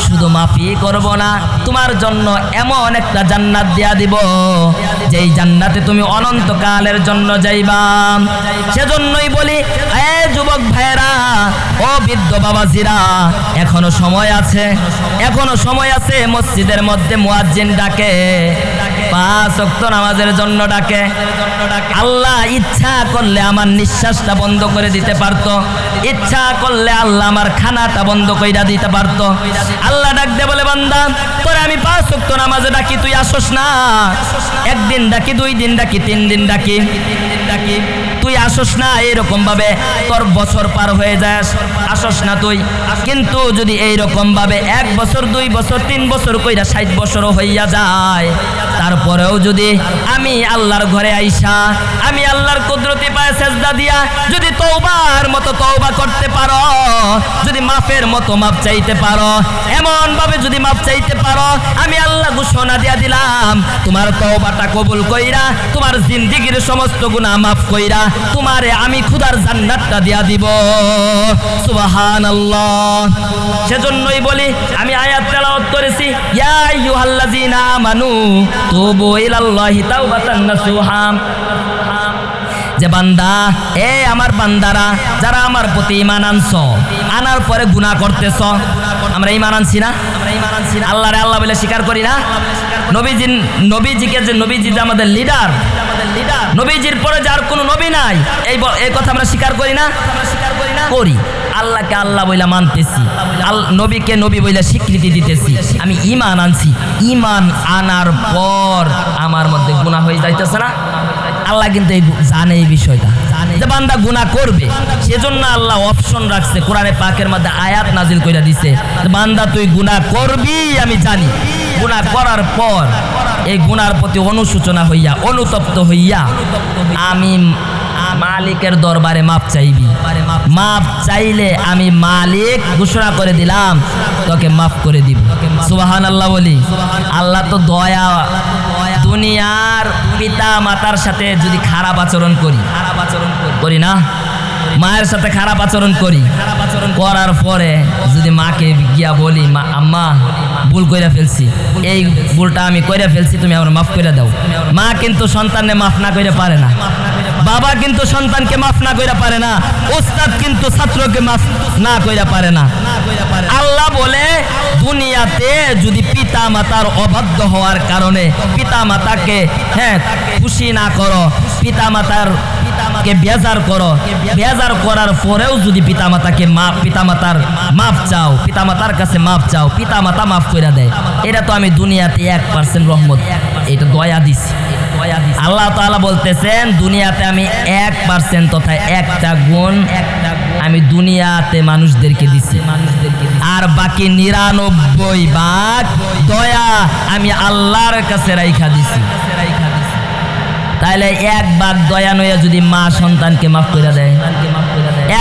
শুধু মাফই করব না, তোমার জন্য এমন একটা জান্নাত দিয়া দিব, যেই জান্নাতে তুমি অনন্তকালের জন্য যাইবা। সেজন্যই বলি, এ যুবক ভাইরা, ও বৃদ্ধ বাবাজিরা, এখনো সময় আছে, এখনো সময় আছে। মসজিদের মধ্যে মুয়াজ্জিন ডাকে, 5 ওয়াক্ত নামাজের জন্য ডাকে। আল্লাহ ইচ্ছা করলে আমার নিঃশ্বাসটা বন্ধ করে দিতে পারতো, ইচ্ছা করলে আল্লাহ আমার খানাটা বন্ধ কইরা দিতে পারতো। আল্লাহ ডাক দে বলে, বান্দা তোরে আমি 5 ওয়াক্ত নামাজে ডাকি, তুই আসস না। একদিন ডাকি, 2 দিন ডাকি, 3 দিন ডাকি, তুই আসস না। এরকম ভাবে তোর বছর পার হয়ে যায়, আসস না তুই। কিন্তু যদি এইরকম ভাবে 1 বছর, 2 বছর, 3 বছর কইরা 60 বছরও হইয়া যায়, তারপরেও যদি আমি আল্লাহর ঘরে আইসা, আমি আল্লাহর কুদরতি পায়ে সেজদা দিয়া যদি তওবার মতো তওবা করতে পারো, যদি মাফের মতো মাফ চাইতে পারো, এমন ভাবে যদি মাফ চাইতে পারো, আমি আল্লাহ ঘোষণা দিয়া দিলাম, তোমার তওবাটা কবুল কইরা, তোমার জিন্দেগীর সমস্ত গুনাহ মাফ কইরা, তোমারে আমি খোদার জান্নাতটা দিয়া দিব। সুবহানাল্লাহ। সেজন্যই বলি, আমি আয়াত তেলাওয়াত করেছি, ইয়া আইয়ুহাল্লাযীনা আমানু তুবু ইলাল্লাহি তাওবাতান নাসুহা, যে বান্দা, এ আমার বান্দারা, যারা আমার প্রতি ঈমান আনছো, আনার পরে গুনাহ করতেছো। আমরা ঈমান আনছি না? আল্লাহরে আল্লাহ বলে স্বীকার করি না? নবীজিকে যে নবীজি যে আমাদের লিডার, নবীজির পরে যার কোনো নবী নাই, এই কথা আমরা স্বীকার করি না? করি। আল্লাহকে আল্লাহ বইলা মানতেছি, নবীকে নবী বইলা স্বীকৃতি দিতেছি, আমি ঈমান আনছি। ঈমান আনার পর আমার মধ্যে গুনাহ হয়ে যাইতেছে না? আল্লাহ কিন্তু জানে এই বিষয়টা, যে বান্দা গুনাহ করবে। সেজন্য আল্লাহ অপশন রাখছে, কোরআনে পাকের মধ্যে আয়াত নাজিল কইরা দিছে, বান্দা তুই গুনাহ করবি, আমি জানি। গুনাহ করার পর এই গুনার প্রতি অনুশোচনা হইয়া, অনুতপ্ত হইয়া আমি মালিকের দরবারে মাপ চাইবি। মাপ চাইলে আমি মালিক ঘোষণা করে দিলাম, তোকে মাফ করে দিব। সুবহানাল্লাহ বলি। আল্লাহ তো দয়া। দুনিয়ার পিতা মাতার সাথে যদি খারাপ আচরণ করি না, মায়ের সাথে খারাপ আচরণ করার পরে যদি মাকে গিয়া বলি, মা আম্মা ভুল কইরা ফেলছি, এই ভুলটা আমি কইরা ফেলছি, তুমি আমার মাফ করে দাও। মা কিন্তু সন্তানকে মাফ না কইরা পারে না, বাবা কিন্তু সন্তানকে মাফ না কইরা পারে না, ওস্তাদ কিন্তু ছাত্রকে মাফ না কইরা পারে না। আল্লাহ আল্লাহ বলে দুনিয়াতে যদি পিতা মাতার অবাধ্য হওয়ার কারণে পিতা মাতাকে খুশি না করো, পিতা মাতার কে বেজার করো, বেজার করার পরেও যদি পিতা মাতার মাফ চাও, পিতা মাতার কাছে মাফ চাও, পিতা মাতা মাফ করে দেয়, এটা তো আমি দুনিয়াতে 1% রহমত, এটা দয়া দিছি। আল্লাহ তাআলা বলতেছেন দুনিয়াতে আমি 1% তথা একটা গুণ আমি দুনিয়াতে মানুষদেরকে দিছি, আর বাকি 99 দয়া আমি আল্লাহর কাছে রাইখা দিছি। তাইলে 1 দয়া নয়া যদি মা সন্তানকে মাফ করে দেয়,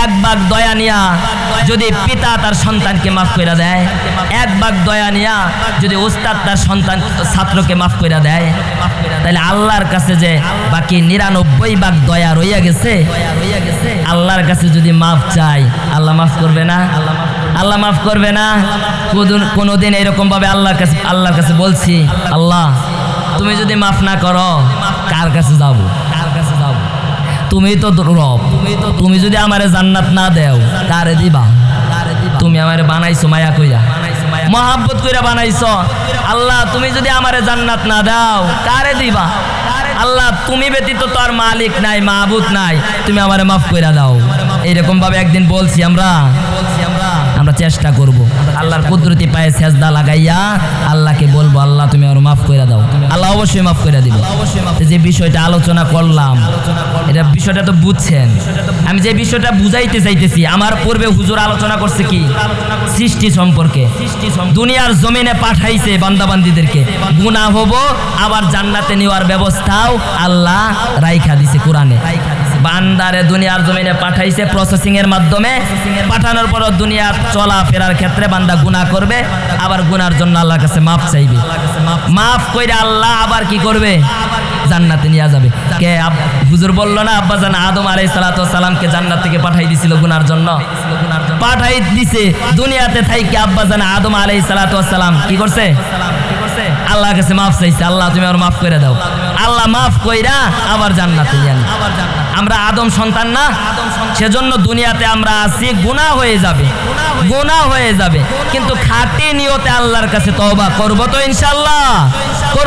1 দয়া নিয়া যদি পিতা তার সন্তানকে মাফ করে দেয়, 1 দয়া নিয়া যদি উস্তাদ তার সন্তান ছাত্রকে মাফ করে দেয়, তাহলে আল্লাহর কাছে যে বাকি 99 দয়া রইয়া গেছে, আল্লাহর কাছে যদি মাফ চাই, আল্লাহ মাফ করবে না? আল্লাহ মাফ করবে না? কোনোদিন এরকম ভাবে আল্লাহর কাছে বলছি, আল্লাহ তুমি যদি মাফ না করো কার কাছে যাব? তুমি তো রব, তুমি যদি আমারে জান্নাত না দেও কারে দিবা? তুমি আমারে বানাইছো মায়া কইরা, মহাব্বত কইরা বানাইছো। আল্লাহ তুমি যদি আমারে জান্নাত না দাও কারে দিবা? আল্লাহ তুমি ব্যতীত তো আর মালিক নাই, মাবুদ নাই, তুমি আমারে মাফ কইরা দাও। এইরকম ভাবে একদিন বলছি আমরা চেষ্টা করব আল্লাহর কুদরতি পায়ে সেজদা লাগাইয়া আল্লাহকে বলবো, আল্লাহ তুমি আমার মাফ করে দাও। আল্লাহ অবশ্যই মাফ করে দিবে। যে বিষয়টা আলোচনা করলাম, এটা বিষয়টা তো বুঝছেন। আমি যে বিষয়টা বুঝাইতে চাইতেছি, আমার পূর্বে হুজুর আলোচনা করছে কি সৃষ্টি সম্পর্কে। দুনিয়ার জমিনে পাঠাইছে বান্দাবান্দিদেরকে, গুনাহ হবো আবার জান্নাতে নেওয়ার ব্যবস্থাও আল্লাহ রাইখা দিছে কোরআনে। বান্দারে দুনিয়ার জমিনে পাঠাইছে প্রসেসিং এর মাধ্যমে, পাঠানোর পর দুনিয়া চলা ফেরার ক্ষেত্রে বান্দা গুনাহ করবে, আবার গুনার জন্য আল্লাহর কাছে মাফ চাইবে, মাফ কইরা আল্লাহ আবার কি করবে? জান্নাতে নিয়ে যাবে। কে হুজুর বলল না আব্বাজান আদম আলাইহিস সালাতু ওয়াস সালামকে জান্নাত থেকে পাঠাই দিছিল গুনার জন্য, পাঠাই দিছে। দুনিয়াতে থাইকে আব্বাজান আদম আলাইহিস সালাতু ওয়াস সালাম কি করছে? আল্লাহর কাছে মাফ চাইছে, আল্লাহ তুমি আমার মাফ করে দাও। আল্লাহ মাফ কইরা আবার জান্নাতে নিয়ে আনবে। আমরা আদম সন্তান না, সেজন্য দুনিয়াতে আমরা আছি, গুনাহ হয়ে যাবে, কিন্তু খাঁটি নিয়তে আল্লাহর কাছে তওবা করব তো ইনশাআল্লাহ।